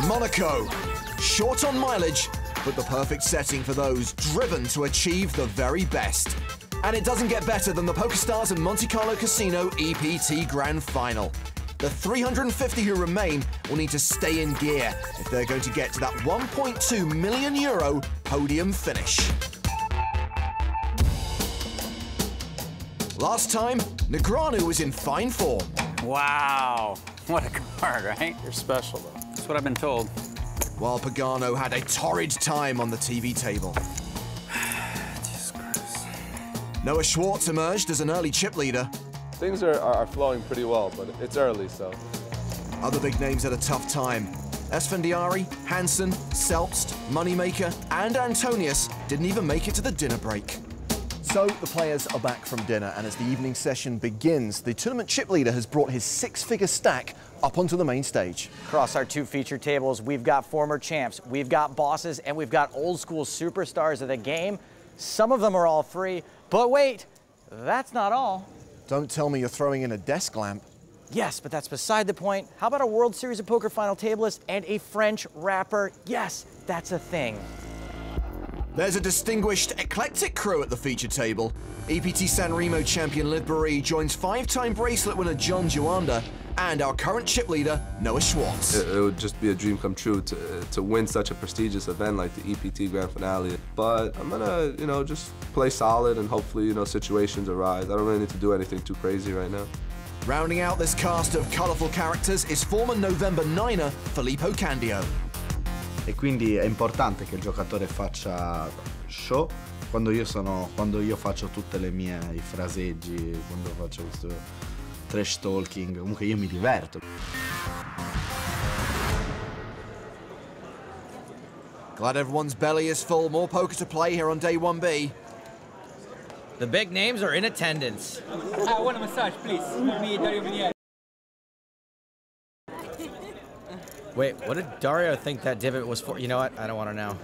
Monaco. Short on mileage, but the perfect setting for those driven to achieve the very best. And it doesn't get better than the PokerStars and Monte Carlo Casino EPT Grand Final. The 350 who remain will need to stay in gear if they're going to get to that €1.2 million podium finish. Last time, Negreanu was in fine form. Wow, what a card, right? You're special, though. That's what I've been told. While Pagano had a torrid time on the TV table. Jesus Christ. Noah Schwartz emerged as an early chip leader. Things are flowing pretty well, but it's early, so. Other big names had a tough time. Esfandiari, Hansen, Selpst, Moneymaker, and Antonius didn't even make it to the dinner break. So the players are back from dinner, and as the evening session begins, the tournament chip leader has brought his six-figure stack up onto the main stage. Across our two feature tables, we've got former champs, we've got bosses, and we've got old school superstars of the game. Some of them are all free, but wait, that's not all. Don't tell me you're throwing in a desk lamp. Yes, but that's beside the point. How about a World Series of Poker final tableist and a French rapper? Yes, that's a thing. There's a distinguished eclectic crew at the feature table. EPT San Remo champion Liv Boeree joins five-time bracelet winner John Juanda and our current chip leader, Noah Schwartz. It would just be a dream come true to win such a prestigious event like the EPT Grand Finale. But I'm gonna, just play solid and hopefully, situations arise. I don't really need to do anything too crazy right now. Rounding out this cast of colourful characters is former November niner Filippo Candio. E quindi è importante che il giocatore faccia show quando io faccio tutte le mie fraseggi, quando faccio questo trash talking, comunque io mi diverto. Glad everyone's belly is full. More poker to play here on day 1B. The big names are in attendance. I want a massage, please. Me, Dario Vinier. Wait, what did Dario think that divot was for? You know what? I don't want to know.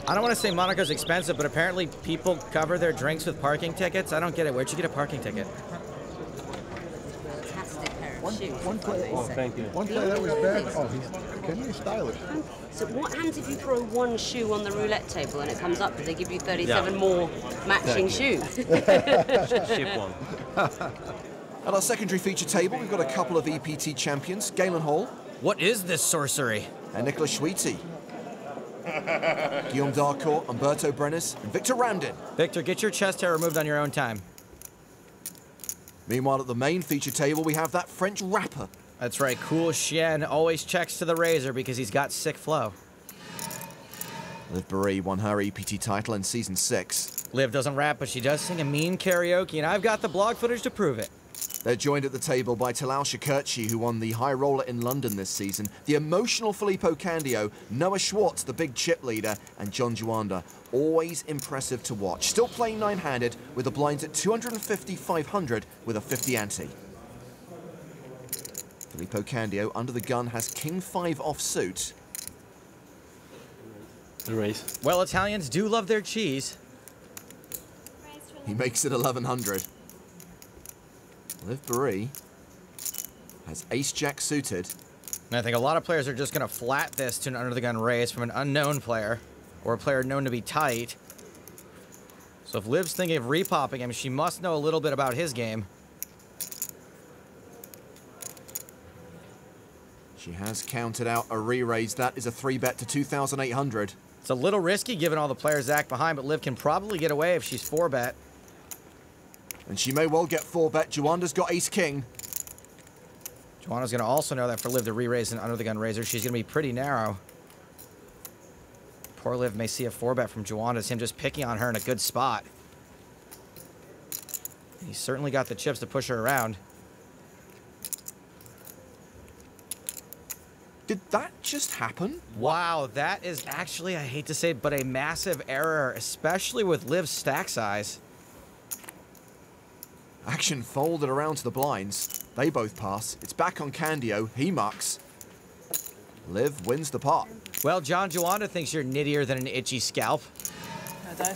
I don't want to say Monaco's expensive, but apparently people cover their drinks with parking tickets. I don't get it. Where'd you get a parking ticket? Fantastic pair of shoes. One player, Oh, thank you. one player that was bad. Oh, can you stylish? So what happens if you throw one shoe on the roulette table and it comes up? Do they give you 37 more matching shoes? Ship one. At our secondary feature table, we've got a couple of EPT champions, Galen Hall. What is this sorcery? And Nicolas Schweitzy. Guillaume Darcourt, Umberto Brenes, and Victor Randin. Victor, get your chest hair removed on your own time. Meanwhile, at the main feature table, we have that French rapper. That's right, Kool Shen always checks to the razor because he's got sick flow. Liv Boeree won her EPT title in Season 6. Liv doesn't rap, but she does sing a mean karaoke, and I've got the blog footage to prove it. They're joined at the table by Talal Shakurchi, who won the High Roller in London this season, the emotional Filippo Candio, Noah Schwartz, the big chip leader, and John Juanda. Always impressive to watch. Still playing nine-handed with the blinds at 250, 500 with a 50 ante. Filippo Candio, under the gun, has King-5 offsuit. The race. Well, Italians do love their cheese. He makes it 1100. Liv Boeree has ace-jack suited. And I think a lot of players are just going to flat this to an under-the-gun raise from an unknown player, or a player known to be tight. So if Liv's thinking of repopping him, she must know a little bit about his game. She has counted out a re-raise. That is a 3-bet to 2,800. It's a little risky given all the players act behind, but Liv can probably get away if she's 4-bet. And she may well get 4-bet. Juanda's got ace-king. Juanda's going to also know that for Liv to re-raise an under-the-gun raiser, she's going to be pretty narrow. Poor Liv may see a 4-bet from Juanda. It's him just picking on her in a good spot. He's certainly got the chips to push her around. Did that just happen? Wow, that is actually, I hate to say it, but a massive error, especially with Liv's stack size. Action folded around to the blinds. They both pass. It's back on Candio. He mucks. Liv wins the pot. Well, John Juanda thinks you're nittier than an itchy scalp. I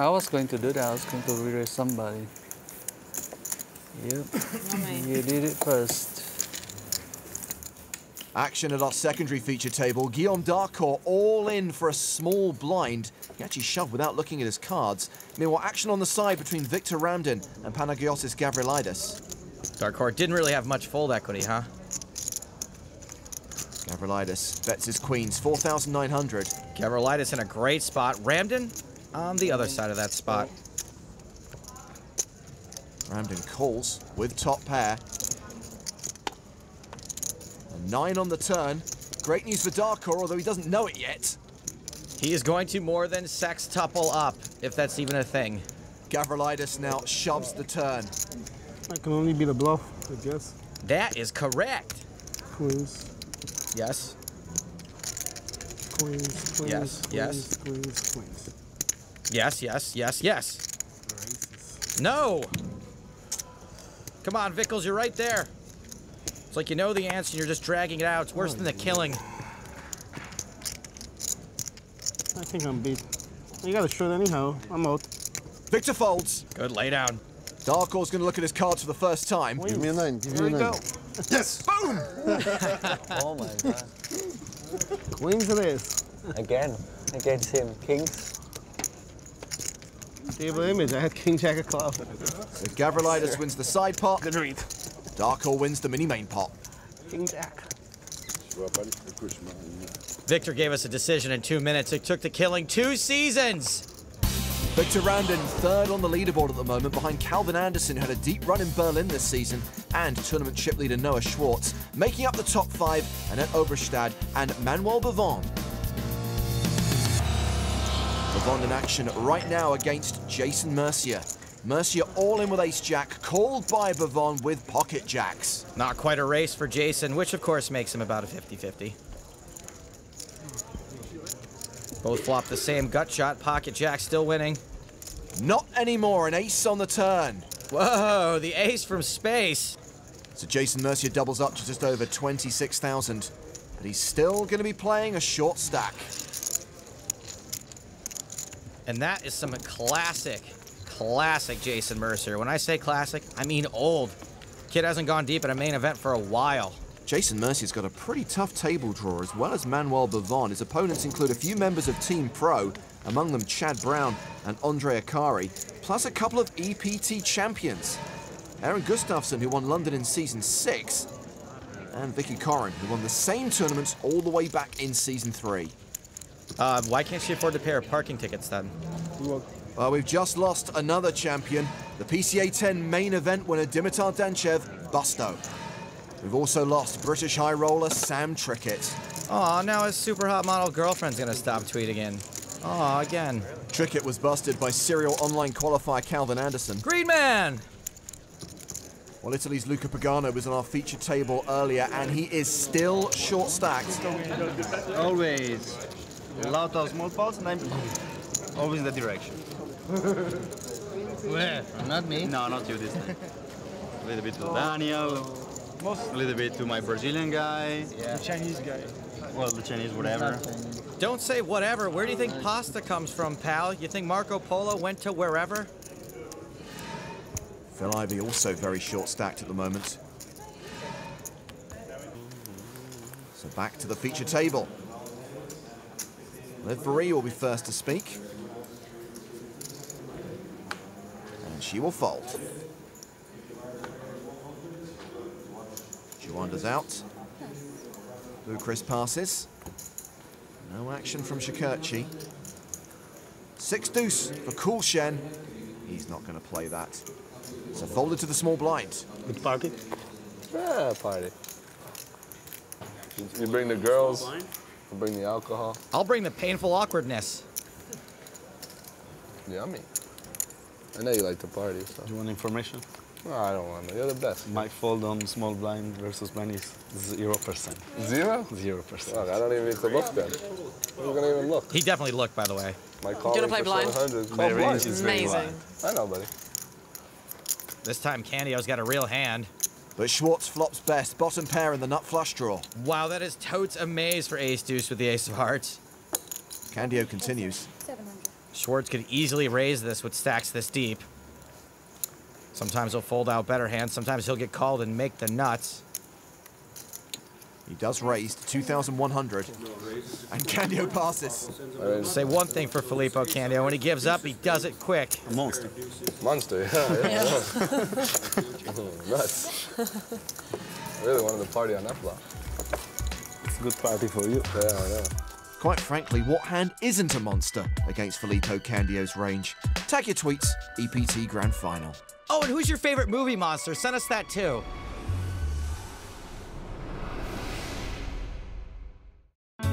was going to do that. I was going to re-raise somebody. Yep. You did it first. Action at our secondary feature table. Guillaume Darcourt all in for a small blind. He actually shoved without looking at his cards. Meanwhile, action on the side between Victor Ramdin and Panagiotis Gavrilidis. Darcourt didn't really have much fold equity, huh? Gavrilidis bets his queens, 4,900. Gavrilidis in a great spot. Ramdin on the other side of that spot. Ramdin calls with top pair. A 9 on the turn. Great news for Darcourt, although he doesn't know it yet. He is going to more than sextuple up, if that's even a thing. Gavrilidis now shoves the turn. That can only be the bluff, I guess. That is correct. Queens. Yes. Queens, queens, Yes, queens, yes. queens, queens. Yes, yes, yes, yes. No! Come on, Vickles, you're right there. It's like you know the answer and you're just dragging it out. It's worse than the killing. I think I'm beat. You got a short anyhow. I'm out. Victor folds. Good lay down. Darcourt's going to look at his cards for the first time. Give me a 9. Give Here me we a 9. go. Yes! Boom! Oh my god. Queens it is. Again. Against him. Kings. Table image. I had King Jack of clubs. So Gavrilidis wins the side pot. Good read. Darcourt wins the mini main pot. King Jack. Victor gave us a decision in 2 minutes. It took the killing 2 seasons. Victor Ramdin third on the leaderboard at the moment, behind Calvin Anderson, who had a deep run in Berlin this season, and tournament chip leader Noah Schwartz, making up the top 5, Annette Oberstad and Manuel Bavon. Bavon in action right now against Jason Mercier. Mercier all in with ace-jack, called by Bavon with pocket jacks. Not quite a race for Jason, which of course makes him about a 50-50. Both flop the same gut shot, pocket jack still winning. Not anymore, an ace on the turn. Whoa, the ace from space. So Jason Mercier doubles up to just over 26,000, but he's still going to be playing a short stack. And that is some classic Jason Mercier. When I say classic, I mean old. Kid hasn't gone deep in a main event for a while. Jason Mercier's got a pretty tough table draw, as well as Manuel Bavon. His opponents include a few members of Team Pro, among them Chad Brown and Andre Akari, plus a couple of EPT champions. Aaron Gustafsson, who won London in Season 6, and Vicky Corrin, who won the same tournament all the way back in Season 3. Why can't she afford to pay her parking tickets then? Well, we've just lost another champion, the PCA 10 main event winner Dimitar Danchev, Busto. We've also lost British high roller Sam Trickett. Aw, now his super hot model girlfriend's gonna stop tweeting in. Aw, again. Trickett was busted by serial online qualifier Calvin Anderson. Green man! Well, Italy's Luca Pagano was on our feature table earlier, and he is still short stacked. Always. A lot of small pots, and I'm always in the direction. Where? Not me. No, not you this time. A little bit to Daniel. A little bit to my Brazilian guy. Yeah. The Chinese guy. Well, the Chinese, whatever. Don't say whatever. Where do you think pasta comes from, pal? You think Marco Polo went to wherever? Phil Ivey also very short stacked at the moment. So back to the feature table. Liv Boeree will be first to speak. And she will fold. Juanda's out. Blue Chris passes. No action from Shakurchi. 6 deuce for Kool Shen. He's not going to play that. So folded to the small blind. Good party? Yeah, party. You bring the girls, you bring the alcohol. I'll bring the painful awkwardness. Yummy. I know you like to party, so. Do you want information? No, I don't want to. You're the best. My fold on small blind versus blind is 0%. Zero? 0%. Look, I don't even need to look then. I'm gonna even look. He definitely looked, by the way. My calling play for blind? 700. My Call range blind. is very Amazing. wide. I know, buddy. This time Candio's got a real hand. But Schwartz flops best. Bottom pair in the nut flush draw. Wow, that is totes a maze for ace deuce with the ace of hearts. Candio continues. Schwartz could easily raise this with stacks this deep. Sometimes he'll fold out better hands. Sometimes he'll get called and make the nuts. He does raise to 2,100. And Candio passes. Say one thing for Filippo, Candio. When he gives up, he does it quick. A monster. Monster, yeah. Nuts. Really wanted to party on that flop. It's a good party for you. Yeah, I know. Quite frankly, what hand isn't a monster against Filippo Candio's range? Tag your tweets, EPT Grand Final. Oh, and who's your favorite movie monster? Send us that too. I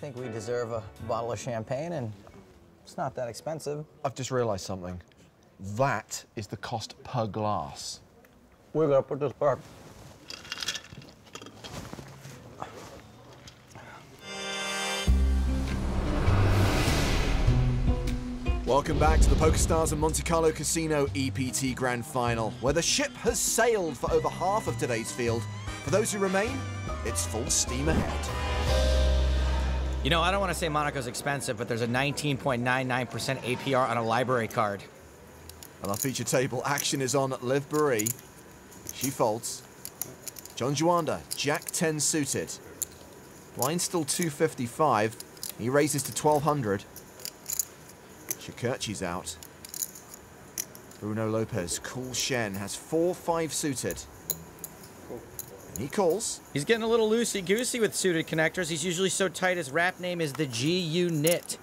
think we deserve a bottle of champagne, and it's not that expensive. I've just realised something. That is the cost per glass. We're gonna put this back. Welcome back to the PokerStars and Monte Carlo Casino EPT Grand Final, where the ship has sailed for over half of today's field. For those who remain, it's full steam ahead. You know, I don't want to say Monaco's expensive, but there's a 19.99% APR on a library card. On our feature table, action is on Liv Boeree. She folds. John Juanda, Jack 10 suited. Blind still 255. He raises to 1,200. Shakurchi's out. Bruno Lopez, Kool Shen, has 4-5 suited. And he calls. He's getting a little loosey-goosey with suited connectors. He's usually so tight his rap name is the G-Unit.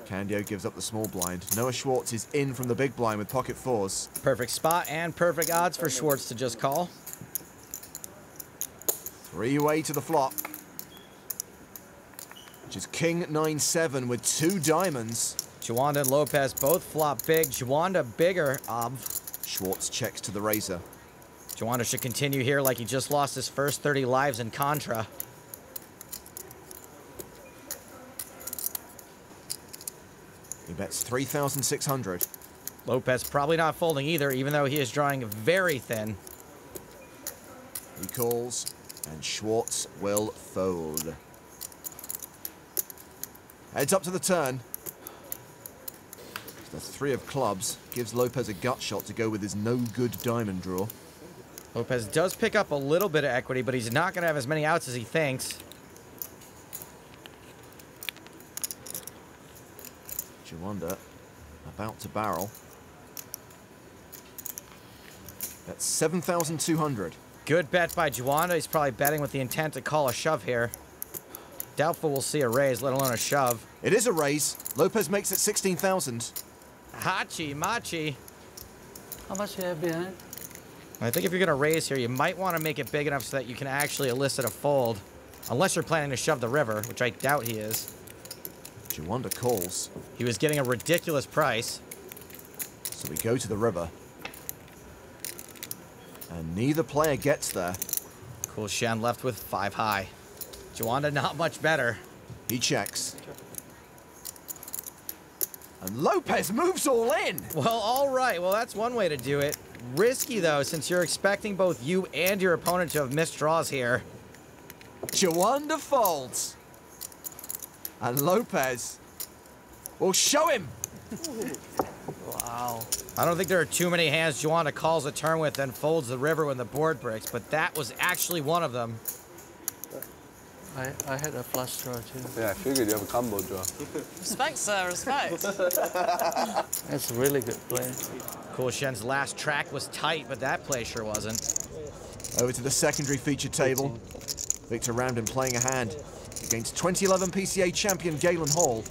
Candio gives up the small blind. Noah Schwartz is in from the big blind with pocket fours. Perfect spot and perfect odds for Schwartz to just call. Three-way to the flop. Which is King 9-7 with 2 diamonds. Juanda and Lopez both flop big. Juanda bigger, Schwartz checks to the razor. Juanda should continue here like he just lost his first 30 lives in Contra. He bets 3,600. Lopez probably not folding either, even though he is drawing very thin. He calls, and Schwartz will fold. Heads up to the turn. The 3 of clubs gives Lopez a gut shot to go with his no-good diamond draw. Lopez does pick up a little bit of equity, but he's not going to have as many outs as he thinks. Juanda about to barrel. That's 7,200. Good bet by Juanda. He's probably betting with the intent to call a shove here. Doubtful we'll see a raise, let alone a shove. It is a raise. Lopez makes it 16,000. Hachi, machi. How much do you have behind? I think if you're going to raise here, you might want to make it big enough so that you can actually elicit a fold. Unless you're planning to shove the river, which I doubt he is. Juanda calls. He was getting a ridiculous price. So we go to the river. And neither player gets there. Kool Shen left with 5 high. Juanda not much better. He checks. And Lopez moves all in. Well, all right. Well, that's one way to do it. Risky, though, since you're expecting both you and your opponent to have missed draws here. Juanda folds. And Lopez will show him. Wow. I don't think there are too many hands Juanda calls a turn with and folds the river when the board breaks, but that was actually one of them. I had a flush draw too. Yeah, I figured you have a combo draw. Respect, sir, respect. That's a really good play. Kool Shen's last track was tight, but that play sure wasn't. Over to the secondary feature table. Victor Ramden playing a hand against 2011 PCA champion Galen Hall.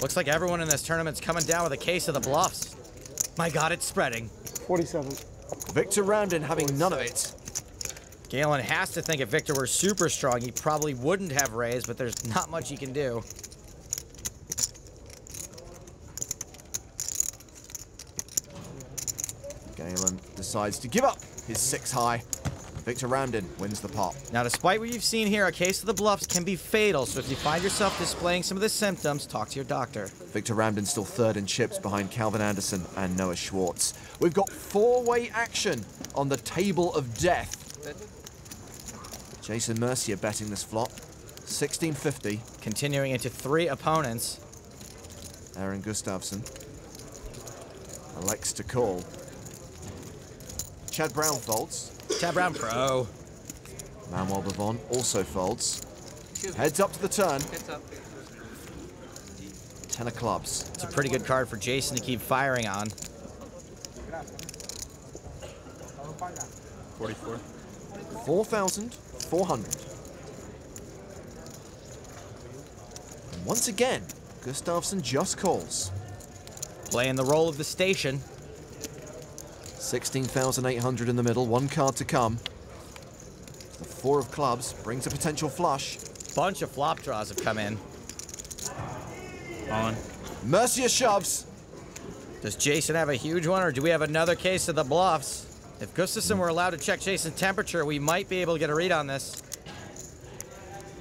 Looks like everyone in this tournament's coming down with a case of the bluffs. My God, it's spreading. 47. Victor Ramden having none of it. Galen has to think if Victor were super strong, he probably wouldn't have raised, but there's not much he can do. Galen decides to give up his 6 high. Victor Ramden wins the pot. Now, despite what you've seen here, a case of the bluffs can be fatal, so if you find yourself displaying some of the symptoms, talk to your doctor. Victor Ramden still 3rd in chips behind Calvin Anderson and Noah Schwartz. We've got 4-way action on the table of death. Jason Mercier betting this flop, 1650. Continuing into 3 opponents. Aaron Gustafsson elects to call. Chad Brown folds. Chad Brown pro. Manuel Bavon also folds. Heads up to the turn. 10 of clubs. It's a pretty good card for Jason to keep firing on. 44. 4,400. And once again, Gustafsson just calls. Playing the role of the station. 16,800 in the middle, one card to come. The 4 of clubs brings a potential flush. Bunch of flop draws have come in. On. Mercia shoves. Does Jason have a huge one, or do we have another case of the bluffs? If Gustafsson were allowed to check Jason's temperature, we might be able to get a read on this.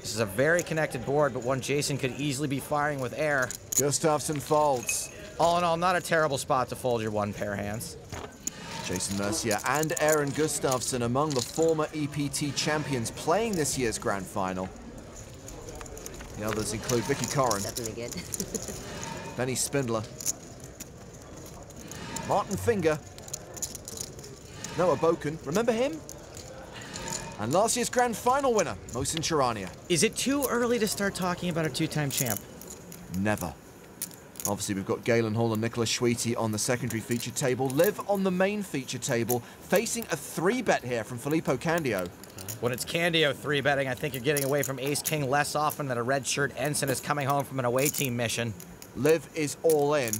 This is a very connected board, but one Jason could easily be firing with air. Gustafsson folds. All in all, not a terrible spot to fold your one pair hands. Jason Mercier and Aaron Gustafsson among the former EPT champions playing this year's grand final. The others include Vicky Corrin, Definitely good. Benny Spindler, Martin Finger, Noah Boken, remember him? And last year's grand final winner, Mohsin Charania. Is it too early to start talking about a two-time champ? Never. Obviously, we've got Galen Hall and Nicholas Schweete on the secondary feature table. Liv on the main feature table, facing a 3-bet here from Filippo Candio. When it's Candio 3-betting, I think you're getting away from ace-king less often than a red-shirt ensign is coming home from an away team mission. Liv is all in.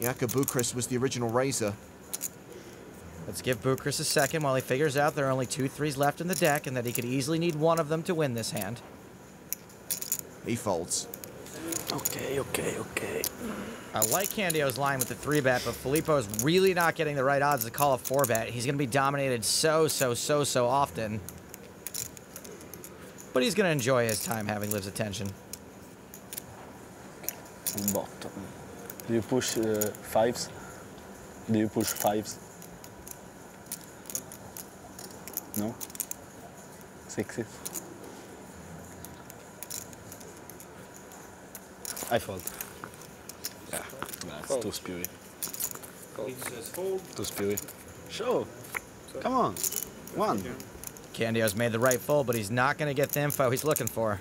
Jakob Buchrist was the original raiser. Let's give Buchrist a second while he figures out there are only 2 3s left in the deck and that he could easily need one of them to win this hand. He folds. Okay. I like Candio's line with the 3-bet, but Filippo's really not getting the right odds to call a 4-bet. He's going to be dominated so often. But he's going to enjoy his time having Liv's attention. Bottom. Do you push 5s? Do you push 5s? No? 6s? I fold. Yeah, that's too spewy. Too spewy. Sure. Come on. 1. Candio's made the right fold, but he's not going to get the info he's looking for.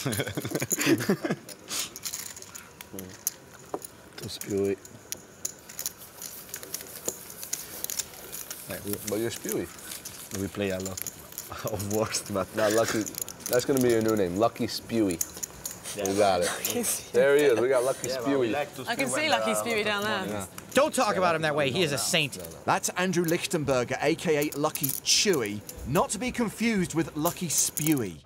Too spewy. But you're spewy. We play a lot of worst, but Not Lucky. That's going to be your new name, Lucky Spewy. Yeah. We got it. There he is. We got Lucky Spewy. I can see Lucky Spewy down there. Yeah. Don't talk about him that way. He is a saint. That's Andrew Lichtenberger, a.k.a. Lucky Chewy, not to be confused with Lucky Spewy.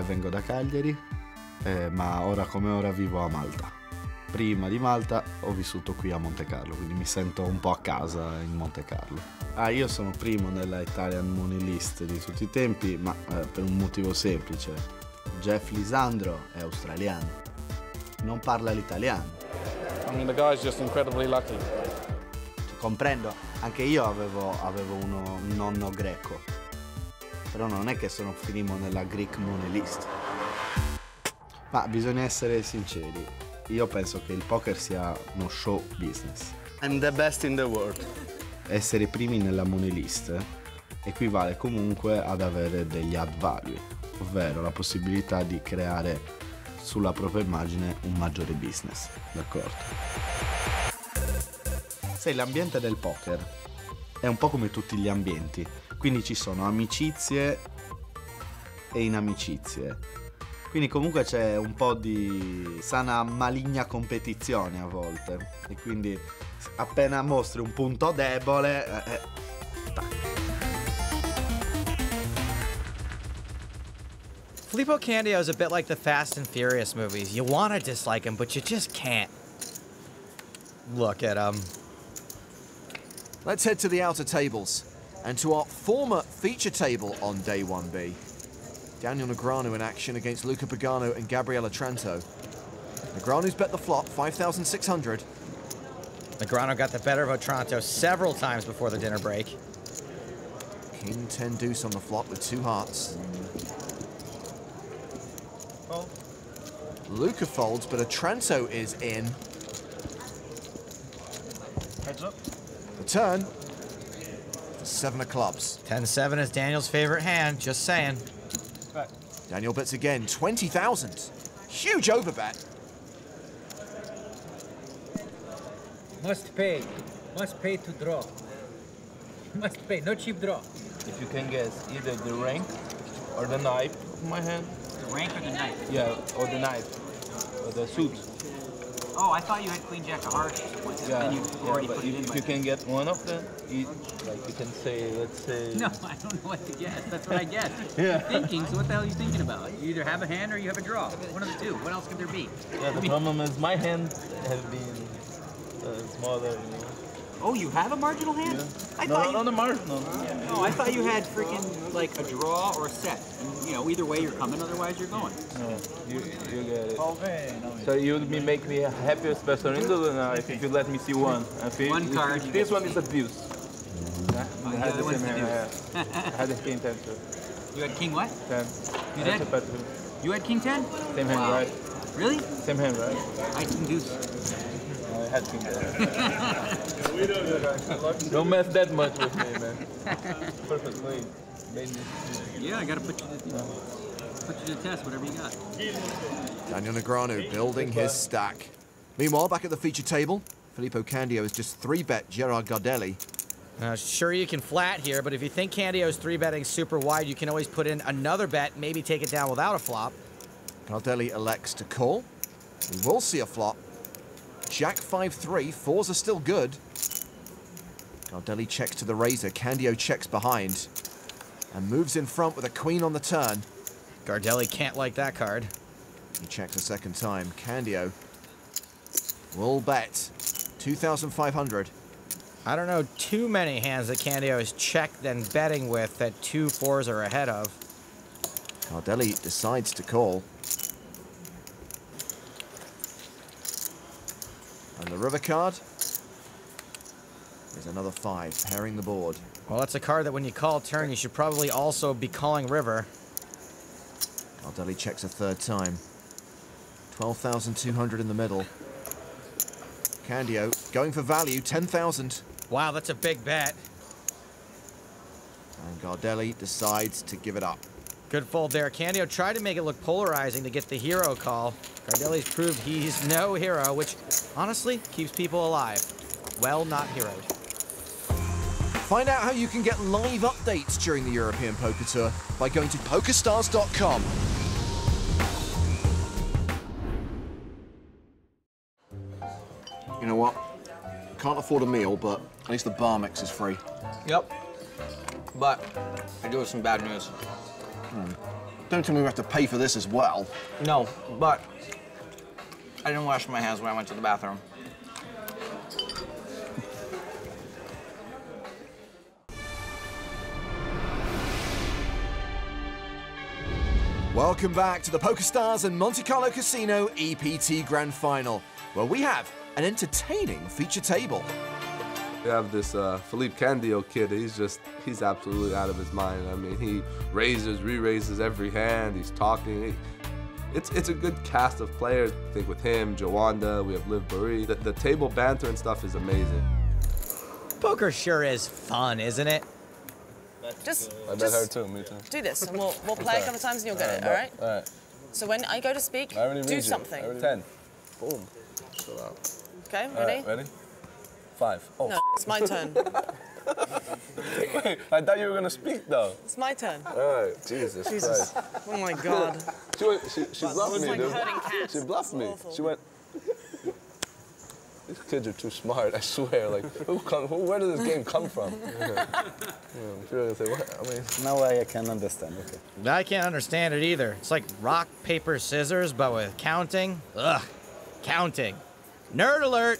Vengo da Cagliari, ma ora come ora vivo a Malta. Prima di Malta ho vissuto qui a Monte Carlo, quindi mi sento un po' a casa in Monte Carlo. Io sono primo nella Italian Money List di tutti i tempi, ma per un motivo semplice. Jeff Lisandro è australiano, non parla l'italiano. I mean, the guy's just incredibly lucky. Comprendo, anche io avevo un nonno greco, però non è che finimo nella Greek Money List. Ma bisogna essere sinceri. Io penso che il poker sia uno show business. I'm the best in the world. Essere primi nella money list equivale comunque ad avere degli add value, ovvero la possibilità di creare sulla propria immagine un maggiore business, d'accordo? Sai, l'ambiente del poker è un po' come tutti gli ambienti, quindi ci sono amicizie e inamicizie. Quindi comunque c'è un po' di sana maligna competizione a volte e quindi appena mostri un punto debole Filippo Candio is a bit like the Fast and Furious movies. You want to dislike him, but you just can't. Look at him. Let's head to the outer tables and to our former feature table on day 1B. Daniel Negreanu in action against Luca Pagano and Gabriele Otranto. Negreanu's bet the flop, 5,600. Negreanu got the better of Otranto several times before the dinner break. King 10 deuce on the flop with 2 hearts. Luca folds, but a Tranto is in. Heads up. The turn. 7 of clubs. 10-7 is Daniel's favorite hand, just saying. Right. Daniel bets again, 20,000. Huge overbet. Must pay to draw. Must pay, no cheap draw. If you can guess either the rank or the knife of my hand. The rank or the knife? Yeah, or the knife, or the suit. Oh, I thought you had queen jack of hearts. Yeah, Then you already but put it in. if you can get one of them, like you can say, let's say... No, I don't know what to guess. That's what I guessed. Yeah. You're thinking, so what the hell are you thinking about? You either have a hand or you have a draw. One of the two. What else could there be? Yeah, the problem is my hand has been smaller, you know. Oh, you have a marginal hand? Yeah. I No, thought not a marginal. No, I thought you had freaking like a draw or a set. And, you know, either way you're coming, otherwise you're going. No, you get it. So you would make me happy, especially in the knife, if you let me see one. I think One card. This one is abuse. Oh, I the had other the one's same the hand. deuce. I had the king 10 too. You had king what? 10. You I had did? the bet too. You had king 10? Same hand, Wow. right? Really? Same hand, right? I had king deuce. I had king 10. Don't mess that much with me, man. Perfect play. Yeah, I gotta put you to the test, whatever you got. Daniel Negreanu building his stack. Meanwhile, back at the feature table, Filippo Candio has just 3-bet Gerard Gardelli. Sure, you can flat here, but if you think Candio's 3-betting super wide, you can always put in another bet, maybe take it down without a flop. Gardelli elects to call. We will see a flop. Jack 5-3, 4s are still good. Gardelli checks to the razor, Candio checks behind, and moves in front with a queen on the turn. Gardelli can't like that card. He checks a second time. Candio will bet 2,500. I don't know too many hands that Candio has checked and betting with that 2 4s are ahead of. Gardelli decides to call. And the river card is another 5, pairing the board. Well, that's a card that when you call turn, you should probably also be calling river. Gardelli checks a third time. 12,200 in the middle. Candio going for value, 10,000. Wow, that's a big bet. And Gardelli decides to give it up. Good fold there. Candio tried to make it look polarizing to get the hero call. Gardelli's proved he's no hero, which honestly keeps people alive. Well, not heroed. Find out how you can get live updates during the European Poker Tour by going to PokerStars.com. You know what? Can't afford a meal, but at least the bar mix is free. Yep. But I do have some bad news. Don't tell me we have to pay for this as well. No, but I didn't wash my hands when I went to the bathroom. Welcome back to the PokerStars and Monte Carlo Casino EPT Grand Final, where we have an entertaining feature table. We have this Filippo Candio kid. He's absolutely out of his mind. I mean, he raises, re-raises every hand. He's talking. It's a good cast of players. I think with him, Juanda, we have Liv Boeree. The table banter and stuff is amazing. Poker sure is fun, isn't it? I bet her too, me too. Do this, and we'll play a couple of times and you'll get it, all right? All right. So when I go to speak, do something. 10. Boom. Chill out. Okay, ready? Ready? 5. Oh, no, it's my turn. Wait, I thought you were going to speak, though. It's my turn. All right, Jesus Christ. Oh, my God. She bluffed me, like dude. herding cats. She bluffed me. Awful. She went... These kids are too smart, I swear. Like, where did this game come from? Now I can understand, okay. I can't understand it either. It's like rock, paper, scissors, but with counting. Ugh, counting. Nerd alert!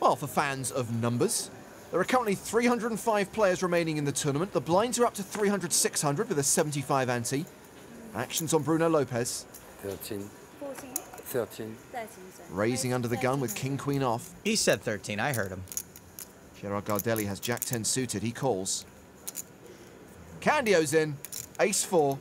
Well, for fans of numbers, there are currently 305 players remaining in the tournament. The blinds are up to 300-600 with a 75 ante. Actions on Bruno Lopes. 13. 14. 13. 13, Raising under the gun with king-queen off. He said 13, I heard him. Gerard Gardelli has Jack 10 suited, he calls. Candio's in. Ace-4.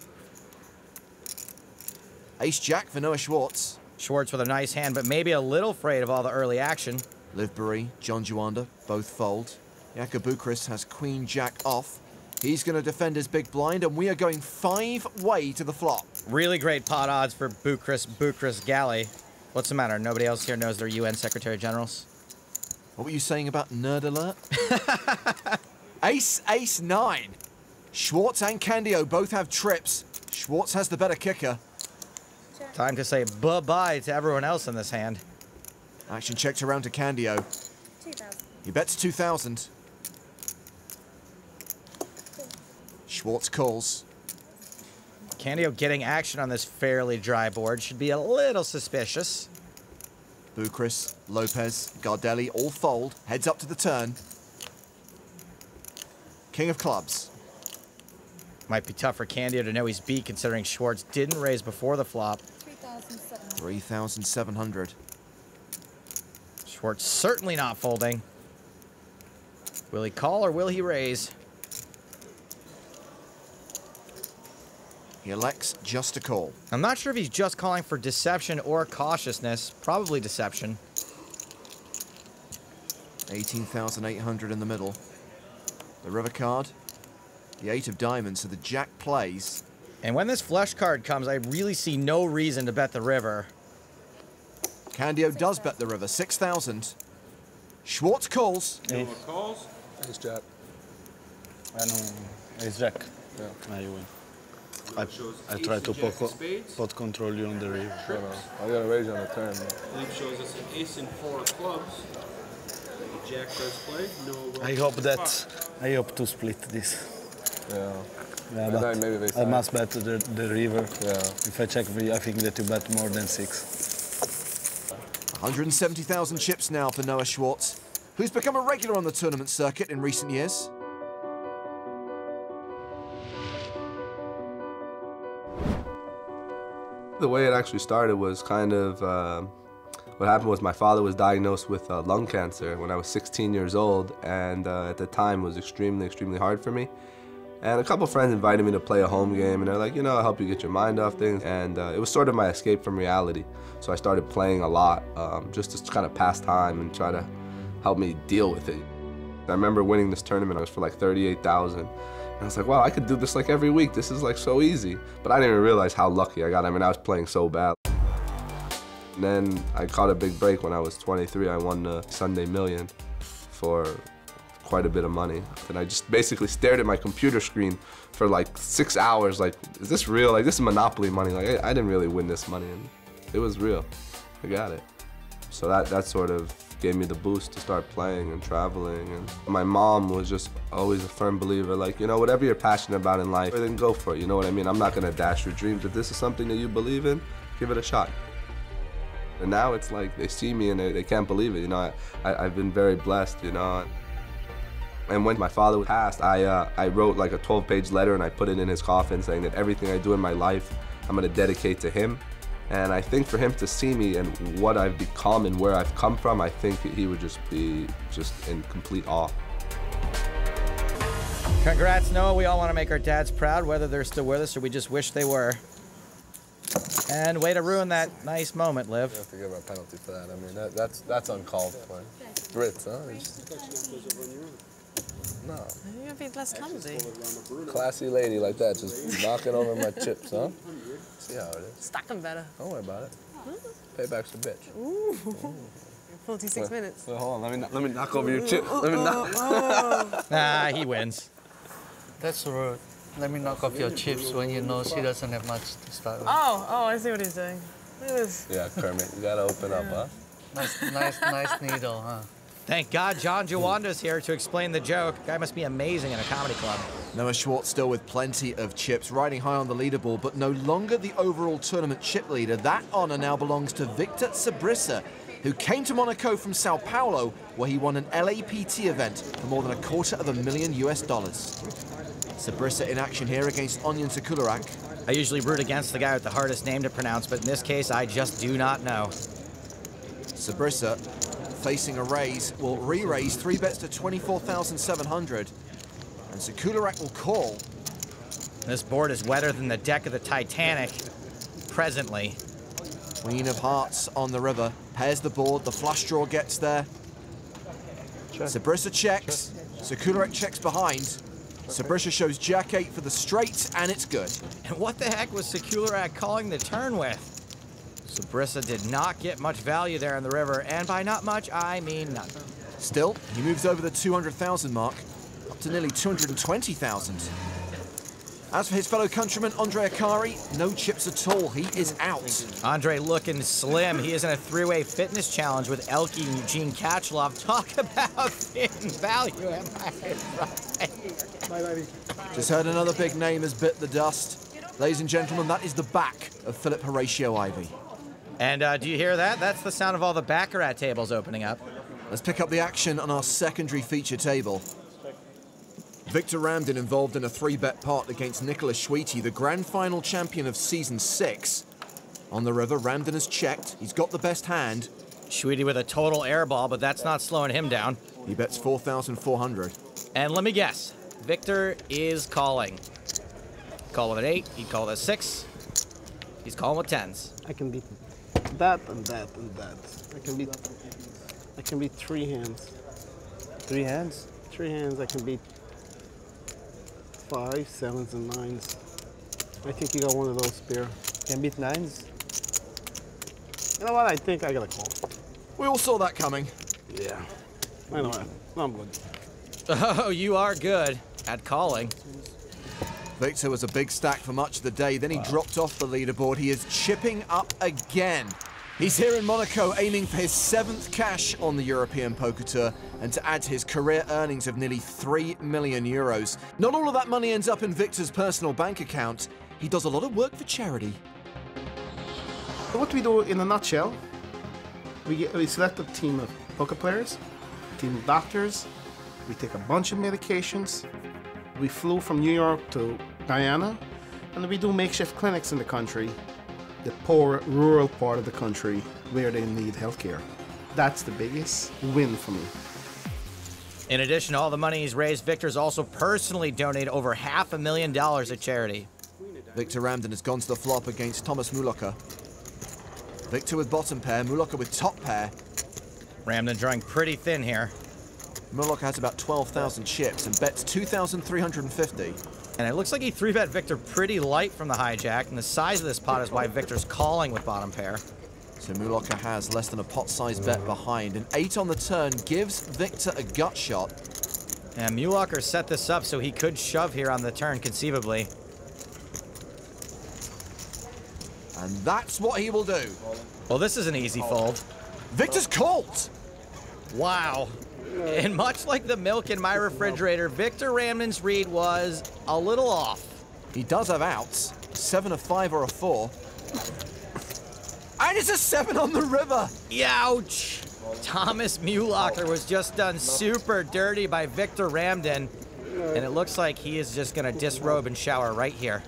Ace-Jack for Noah Schwartz. Schwartz with a nice hand, but maybe a little afraid of all the early action. Liv Boeree, John Juanda, both fold. Jakob Bucharest has Queen-Jack off. He's going to defend his big blind, and we are going 5-way to the flop. Really great pot odds for Bucharest Galley. What's the matter? Nobody else here knows their UN Secretary Generals? What were you saying about nerd alert? Ace, ace, 9. Schwartz and Candio both have trips. Schwartz has the better kicker. Time to say bye-bye to everyone else in this hand. Action checked around to Candio. 2,000. He bets 2,000. Schwartz calls. Candio getting action on this fairly dry board should be a little suspicious. Bucharest, Lopes, Gardelli all fold. Heads up to the turn. King of clubs. Might be tough for Candio to know he's beat considering Schwartz didn't raise before the flop. 3,700. Schwartz certainly not folding. Will he call or will he raise? He elects just to call. I'm not sure if he's just calling for deception or cautiousness. Probably deception. 18,800 in the middle. The river card. The 8 of diamonds, so the jack plays. And when this flush card comes, I really see no reason to bet the river. Candio does bet the river, 6,000. Schwartz calls. Calls? Ace Jack. I know. Ace Jack. Yeah. You win. I try to pot control you on the river. I gotta raise you on the turn. Liv shows us an ace and 4 of clubs. The jack does play. No. I hope to split this. Yeah. Yeah, but maybe I must bet the river. Yeah. If I check, I think that you bet more than 6. 170,000 chips now for Noah Schwartz, who's become a regular on the tournament circuit in recent years. The way it actually started was kind of, what happened was my father was diagnosed with lung cancer when I was 16 years old, and at the time it was extremely, extremely hard for me. And a couple friends invited me to play a home game, and they're like, you know, I'll help you get your mind off things. And it was sort of my escape from reality. So I started playing a lot, just to kind of pass time and try to help me deal with it. I remember winning this tournament, it was for like 38,000. And I was like, wow, I could do this like every week. This is like so easy. But I didn't even realize how lucky I got. I mean, I was playing so bad. And then I caught a big break when I was 23. I won the Sunday Million for quite a bit of money. And I just basically stared at my computer screen for like 6 hours, like, is this real? Like, this is Monopoly money. Like, I didn't really win this money, and it was real. I got it. So that sort of gave me the boost to start playing and traveling. And my mom was just always a firm believer, like, you know, whatever you're passionate about in life, then go for it, you know what I mean? I'm not gonna dash your dreams. If this is something that you believe in, give it a shot. And now it's like, they see me and they can't believe it, you know? I've been very blessed, you know? And when my father passed, I wrote like a 12-page letter and I put it in his coffin saying that everything I do in my life, I'm gonna dedicate to him. And I think for him to see me and what I've become and where I've come from, I think he would just be in complete awe. Congrats, Noah. We all want to make our dads proud, whether they're still with us or we just wish they were. And way to ruin that nice moment, Liv. You have to give her a penalty for that. I mean, that's uncalled for. Grits, huh? No. You're gonna be less clumsy. Classy lady like that, just knocking over my chips, huh? See how it is. Stack them better. Don't worry about it. Payback's a bitch. Ooh. 46 minutes. Wait, hold on, let me knock over your chip. Let me knock. Nah, he wins. That's rude. Let me knock off your chips when you know she doesn't have much to start with. Oh, I see what he's doing. Look at this. Yeah, Kermit, you gotta open up, huh? Nice needle, huh? Thank God John Juanda's here to explain the joke. Guy must be amazing in a comedy club. Noah Schwartz still with plenty of chips, riding high on the leaderboard, but no longer the overall tournament chip leader. That honor now belongs to Victor Sabrissa, who came to Monaco from Sao Paulo, where he won an LAPT event for more than $250,000 US. Sabrissa in action here against Onion Sakularak. I usually root against the guy with the hardest name to pronounce, but in this case, I just do not know. Sabrissa, facing a raise, will re-raise 3 bets to 24,700. And Sakularak will call. This board is wetter than the deck of the Titanic, presently. Queen of Hearts on the river. Pairs the board. The flush draw gets there. Sabrissa checks. Sekularek checks behind. Sabrissa shows Jack 8 for the straight, and it's good. And what the heck was Sekularek calling the turn with? Sabrissa did not get much value there in the river, and by not much, I mean none. Still, he moves over the 200,000 mark, up to nearly 220,000. As for his fellow countryman, Andre Akari, no chips at all. He is out. Andre looking slim. He is in a three-way fitness challenge with Elke and Eugene Kachlov. Talk about thin value, am I right? Just heard another big name has bit the dust. Ladies and gentlemen, that is the back of Philip Horatio Ivey. And do you hear that? That's the sound of all the Baccarat tables opening up. Let's pick up the action on our secondary feature table. Victor Ramden involved in a 3-bet pot against Nicholas Schweety, the grand final champion of season 6. On the river, Ramden has checked. He's got the best hand. Schweety with a total airball, but that's not slowing him down. He bets 4,400. And let me guess, Victor is calling. Call with an 8, he'd call with a 6. He's calling with 10s. I can beat that and that and that. I can beat 3 hands. 3 hands? 3 hands, I can beat 5, 7s, and 9s. I think you got one of those spare. Can beat 9s? You know what? I think I got a call. We all saw that coming. Yeah. I know. I'm good. Oh, you are good at calling. Victor was a big stack for much of the day. Then he dropped off the leaderboard. He is chipping up again. He's here in Monaco aiming for his 7th cash on the European Poker Tour and to add to his career earnings of nearly 3 million euros. Not all of that money ends up in Victor's personal bank account. He does a lot of work for charity. What we do in a nutshell, we select a team of poker players, a team of doctors, we take a bunch of medications, we flew from New York to Guyana, and we do makeshift clinics in the country, the poor rural part of the country where they need healthcare. That's the biggest win for me. In addition to all the money he's raised, Victor's also personally donated over $500,000 at charity. Victor Ramden has gone to the flop against Thomas Mulaka. Victor with bottom pair, Mulaka with top pair. Ramden drawing pretty thin here. Mulaka has about 12,000 chips and bets 2,350. And it looks like he 3-bet Victor pretty light from the hijack, and the size of this pot is why Victor's calling with bottom pair. So Mulaka has less than a pot-sized bet behind. An 8 on the turn gives Victor a gut shot. And Mulaka set this up so he could shove here on the turn, conceivably. And that's what he will do. Well, this is an easy fold. Victor's called! Wow. And much like the milk in my refrigerator, Victor Ramden's read was a little off. He does have outs. 7, a 5, or a 4. And it's a 7 on the river! Youch! Thomas Mulaka was just done super dirty by Victor Ramden. And it looks like he is just going to disrobe and shower right here.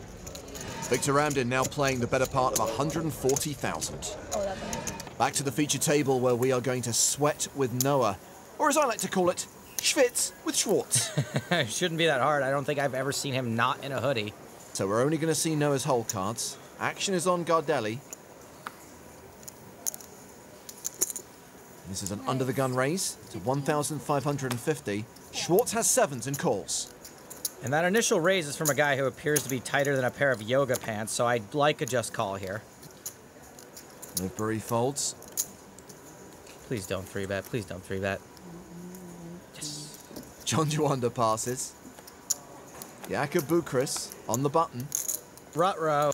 Victor Ramden now playing the better part of 140,000. Back to the feature table where we are going to sweat with Noah. Or as I like to call it, schwitz with Schwartz. It shouldn't be that hard. I don't think I've ever seen him not in a hoodie. So we're only going to see Noah's hole cards. Action is on Gardelli. This is an under-the-gun raise to 1,550. Schwartz has 7s and calls. And that initial raise is from a guy who appears to be tighter than a pair of yoga pants, so I'd like a just call here. Liv Boeree folds. Please don't 3-bet. Please don't 3-bet. John Juanda passes. Jakob Bukris on the button. Ruh-roh.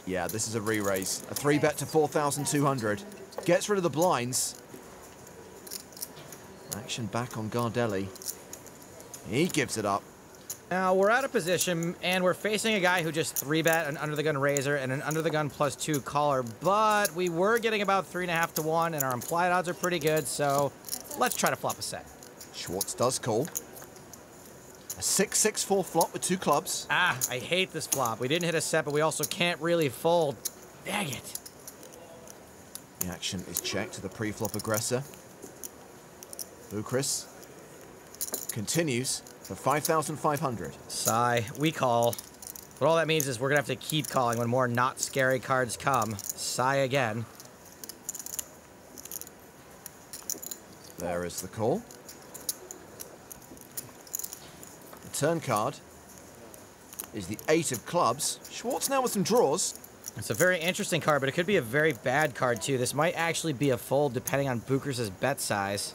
Yeah, this is a re-raise. A 3-bet to 4,200. Gets rid of the blinds. Action back on Gardelli. He gives it up. Now, we're out of position, and we're facing a guy who just 3-bet an under-the-gun raiser and an under-the-gun +2 caller, but we were getting about 3.5 to 1, and our implied odds are pretty good, so let's try to flop a set. Schwartz does call. A 6-6-4 flop with 2 clubs. Ah, I hate this flop. We didn't hit a set, but we also can't really fold. Dang it. The action is checked to the pre-flop aggressor. Bukris continues. for 5,500. Sigh. We call. But all that means is we're going to have to keep calling when more not scary cards come. Sigh again. There is the call. The turn card is the 8 of clubs. Schwartz now with some draws. It's a very interesting card, but it could be a very bad card, too. This might actually be a fold, depending on Boekers's bet size.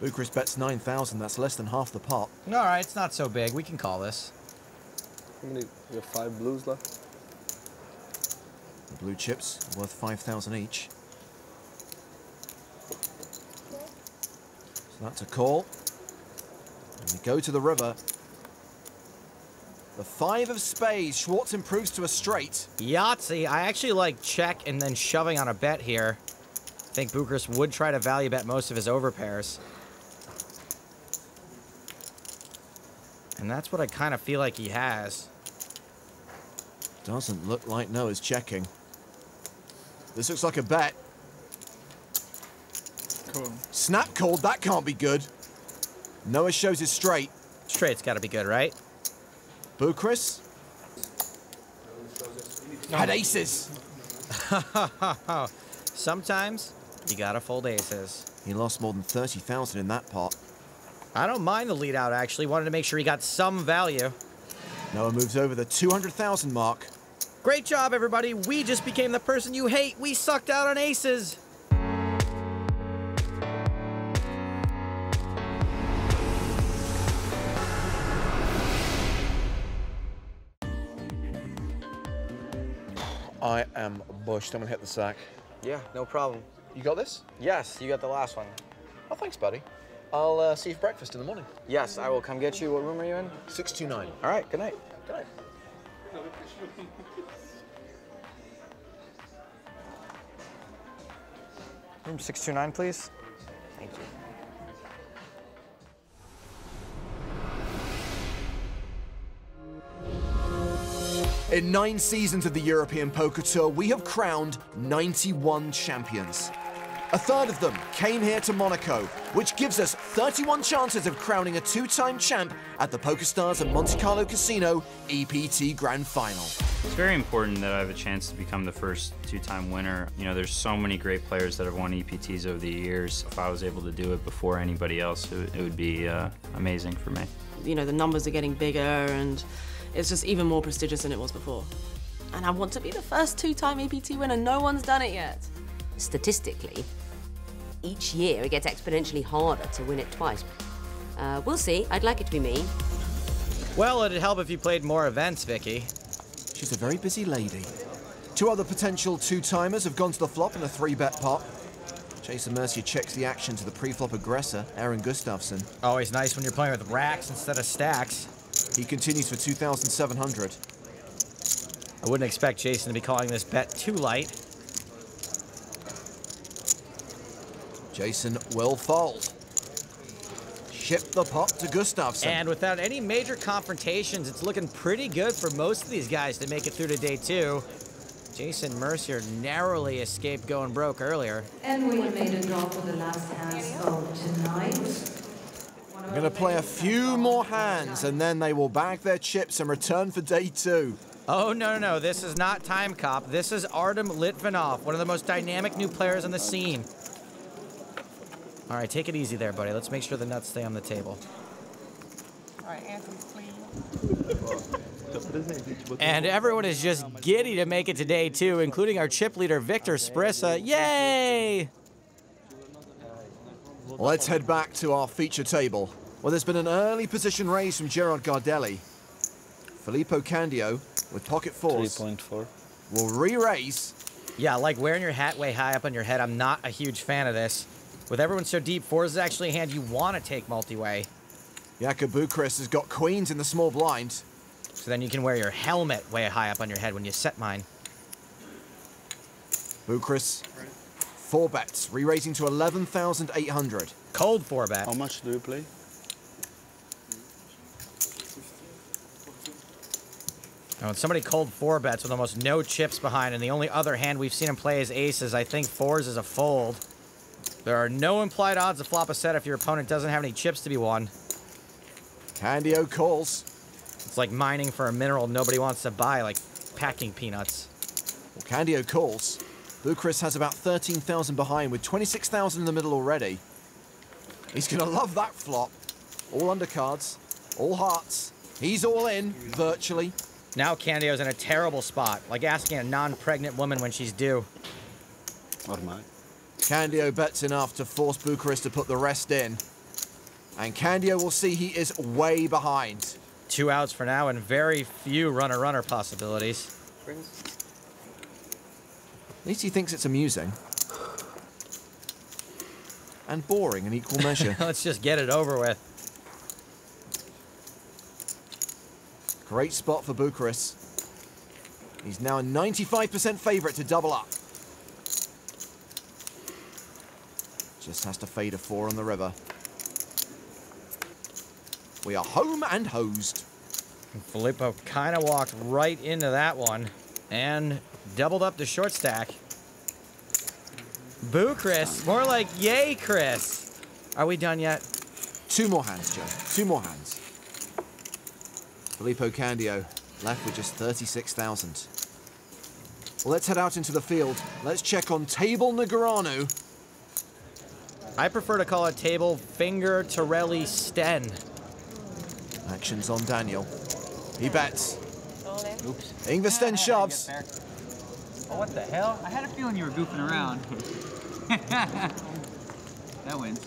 Boekers bets 9,000. That's less than half the pot. All right, it's not so big. We can call this. How many? You have 5 blues left? The blue chips worth 5,000 each. So that's a call. And we go to the river. The 5 of spades. Schwartz improves to a straight. Yahtzee. I actually like check and then shoving on a bet here. I think Boekers would try to value bet most of his overpairs. And that's what I kind of feel like he has. Doesn't look like Noah's checking. This looks like a bet. Cool. Snap called. That can't be good. Noah shows his straight. Straight's got to be good, right? Boekers had aces. Sometimes you gotta fold aces. He lost more than 30,000 in that pot. I don't mind the lead out, actually. Wanted to make sure he got some value. Noah moves over the 200,000 mark. Great job, everybody. We just became the person you hate. We sucked out on aces. I am bushed. I'm gonna hit the sack. Yeah, no problem. You got this? Yes, you got the last one. Oh, thanks, buddy. I'll see you for breakfast in the morning. Yes, I will come get you. What room are you in? 629. All right, good night. Good night. Room 629, please. Thank you. In 9 seasons of the European Poker Tour, we have crowned 91 champions. A third of them came here to Monaco, which gives us 31 chances of crowning a 2-time champ at the PokerStars and Monte Carlo Casino EPT Grand Final. It's very important that I have a chance to become the first 2-time winner. You know, there's so many great players that have won EPTs over the years. If I was able to do it before anybody else, it would be amazing for me. You know, the numbers are getting bigger and it's just even more prestigious than it was before. And I want to be the first 2-time EPT winner. No one's done it yet. Statistically, each year it gets exponentially harder to win it twice. We'll see. I'd like it to be me. Well, it'd help if you played more events, Vicky. She's a very busy lady. 2 other potential 2-timers have gone to the flop in a 3-bet pot. Jason Mercier checks the action to the pre-flop aggressor, Aaron Gustafsson. Always nice when you're playing with racks instead of stacks. He continues for 2,700. I wouldn't expect Jason to be calling this bet too light. Jason will fold. Ship the pot to Gustafsson. And without any major confrontations, it's looking pretty good for most of these guys to make it through to day 2. Jason Mercier narrowly escaped going broke earlier. And we made a draw for the last hands of tonight. I'm going to play a few more hands, and then they will bag their chips and return for day 2. Oh, no. This is not Time Cop. This is Artem Litvinov, one of the most dynamic new players on the scene. All right, take it easy there, buddy. Let's make sure the nuts stay on the table. All right, anthems, please. And everyone is just giddy to make it to day 2, including our chip leader, Victor Sprissa. Yay! Let's head back to our feature table. Well, there's been an early position raise from Gerard Gardelli. Filippo Candio, with pocket 4s, 3.4. will re-raise. Yeah, like wearing your hat way high up on your head. I'm not a huge fan of this. With everyone so deep, 4s is actually a hand you want to take multi-way. Jakob Boekers has got queens in the small blind. So then you can wear your helmet way high up on your head when you set mine. Boekers, 4 bets, re-raising to 11,800. Cold 4-bet. How much do you play? Now, when somebody cold 4-bets with almost no chips behind, and the only other hand we've seen him play is aces, I think 4s is a fold. There are no implied odds to flop a set if your opponent doesn't have any chips to be won. Candio calls. It's like mining for a mineral nobody wants to buy, like packing peanuts. Well, Candio calls. Bucharest has about 13,000 behind with 26,000 in the middle already. He's going to love that flop. All undercards, all hearts. He's all in, virtually. Now Candio's in a terrible spot, like asking a non-pregnant woman when she's due. Candio bets enough to force Bucharest to put the rest in. And Candio will see he is way behind. 2 outs for now and very few runner-runner possibilities. At least he thinks it's amusing. And boring in equal measure. Let's just get it over with. Great spot for Bucharest. He's now a 95% favourite to double up. Just has to fade a 4 on the river. We are home and hosed. Filippo kind of walked right into that one and doubled up the short stack. Boo, Chris. More like yay, Chris. Are we done yet? 2 more hands, Joe. 2 more hands. Filippo Candio left with just 36,000. Well, let's head out into the field. Let's check on table Negreanu. I prefer to call it table Finger Torelli Sten. Actions on Daniel. He bets. Oops. Ingvar Sten shoves. Oh, what the hell? I had a feeling you were goofing around. That wins.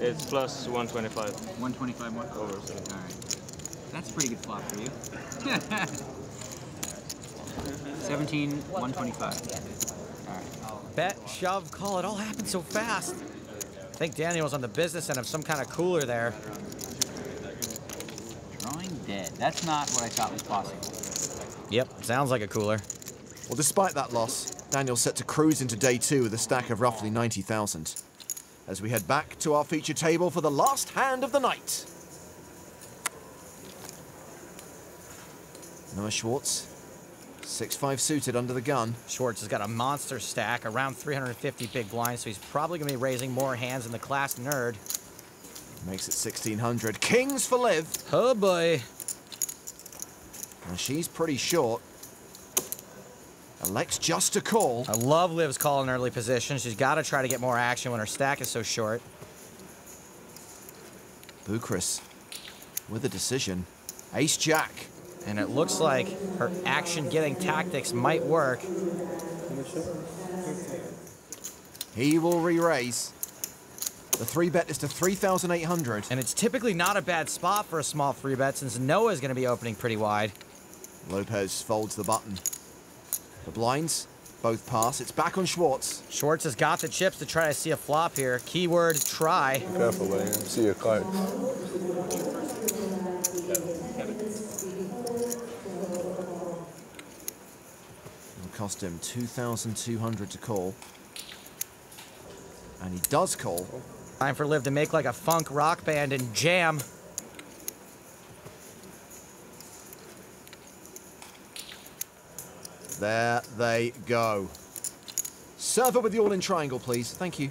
It's plus 125. 125 more? Over, so. All right. That's a pretty good flop for you. 17, 125. All right. Bet, shove, call. It all happened so fast. I think Daniel was on the business end of some kind of cooler there. Drawing dead. That's not what I thought was possible. Yep, sounds like a cooler. Well, despite that loss, Daniel's set to cruise into day 2 with a stack of roughly 90,000. As we head back to our feature table for the last hand of the night. Noah Schwartz, 6-5 suited under the gun. Schwartz has got a monster stack, around 350 big blinds, so he's probably going to be raising more hands than the class nerd. Makes it 1,600. Kings for Liv. Oh boy. And she's pretty short. Elects just to call. I love Liv's call in early position. She's got to try to get more action when her stack is so short. Bucharest with a decision. Ace-Jack. And it looks like her action-getting tactics might work. He will re-raise. The 3-bet is to 3,800. And it's typically not a bad spot for a small 3-bet since Noah's going to be opening pretty wide. Lopez folds the button. The blinds both pass. It's back on Schwartz. Schwartz has got the chips to try to see a flop here. Keyword, try. Be careful, man. See your card. It'll cost him 2,200 to call. And he does call. Time for Liv to make like a funk rock band and jam. There they go. Server with the all-in triangle, please. Thank you.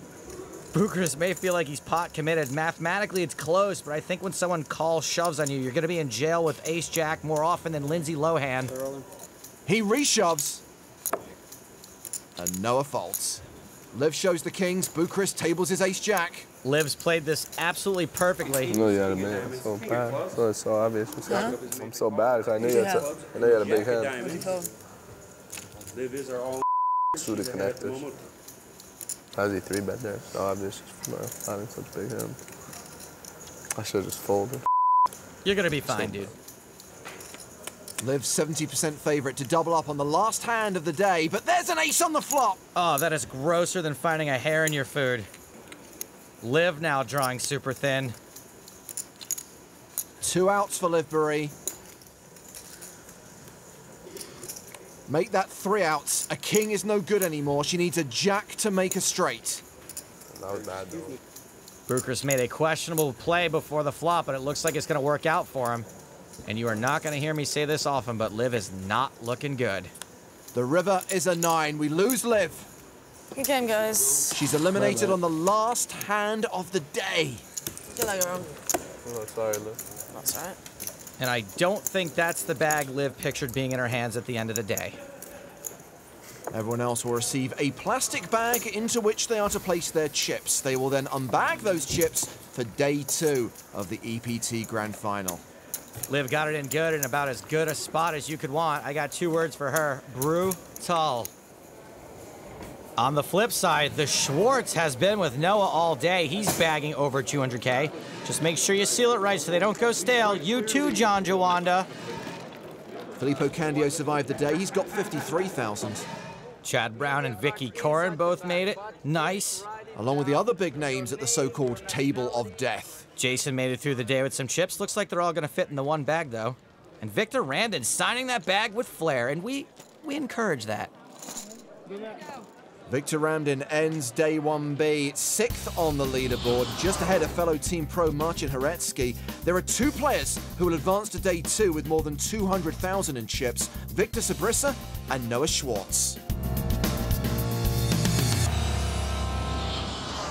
Bucharest may feel like he's pot committed. Mathematically, it's close, but I think when someone calls shoves on you, you're going to be in jail with Ace-Jack more often than Lindsay Lohan. He reshoves. And Noah folds. Liv shows the kings. Bucharest tables his Ace-Jack. Liv's played this absolutely perfectly. No, you had a man. It's so bad. It's so obvious. I'm so bad because I knew you had a big hand. Liv is our all Suited connectors. How's he 3-bet there? So obvious from having such big hand. I should have just folded. You're going to be fine, dude. Liv's 70% favorite to double up on the last hand of the day, but there's an ace on the flop. Oh, that is grosser than finding a hair in your food. Liv now drawing super thin. 2 outs for Liv Boeree. Make that 3 outs. A king is no good anymore. She needs a jack to make a straight. That was bad, though. Bucharest made a questionable play before the flop, but it looks like it's going to work out for him. And you are not going to hear me say this often, but Liv is not looking good. The river is a 9. We lose Liv. Good game, guys. She's eliminated on the last hand of the day. Feel like you're wrong. Oh, sorry, Liv. That's all right. And I don't think that's the bag Liv pictured being in her hands at the end of the day. Everyone else will receive a plastic bag into which they are to place their chips. They will then unbag those chips for day 2 of the EPT Grand Final. Liv got it in good and about as good a spot as you could want. I got 2 words for her: brutal. On the flip side, the Schwartz has been with Noah all day. He's bagging over 200K. Just make sure you seal it right so they don't go stale. You too, John Juanda. Filippo Candio survived the day. He's got 53,000. Chad Brown and Vicky Corin both made it. Nice. Along with the other big names at the so-called Table of Death. Jason made it through the day with some chips. Looks like they're all going to fit in the one bag, though. And Victor Randon signing that bag with flair, and we encourage that. Victor Ramden ends day 1B, 6th on the leaderboard, just ahead of fellow team pro Marcin Horetsky. There are 2 players who will advance to day 2 with more than 200,000 in chips, Victor Sabrissa and Noah Schwartz.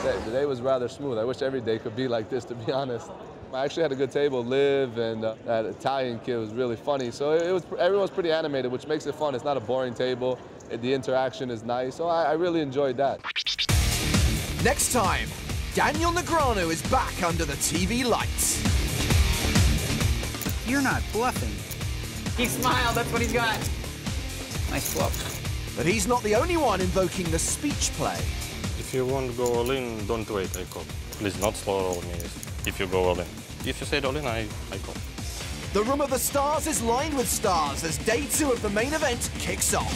The day was rather smooth. I wish every day could be like this, to be honest. I actually had a good table. Liv and that Italian kid was really funny. So everyone's pretty animated, which makes it fun. It's not a boring table. The interaction is nice. So I really enjoyed that. Next time, Daniel Negreanu is back under the TV lights. You're not bluffing. He smiled, that's what he's got. Nice bluff. But he's not the only one invoking the speech play. If you want to go all in, don't wait, I call. Please not slow roll me if you go all in. If you say all in, I call. The Room of the Stars is lined with stars as day 2 of the main event kicks off.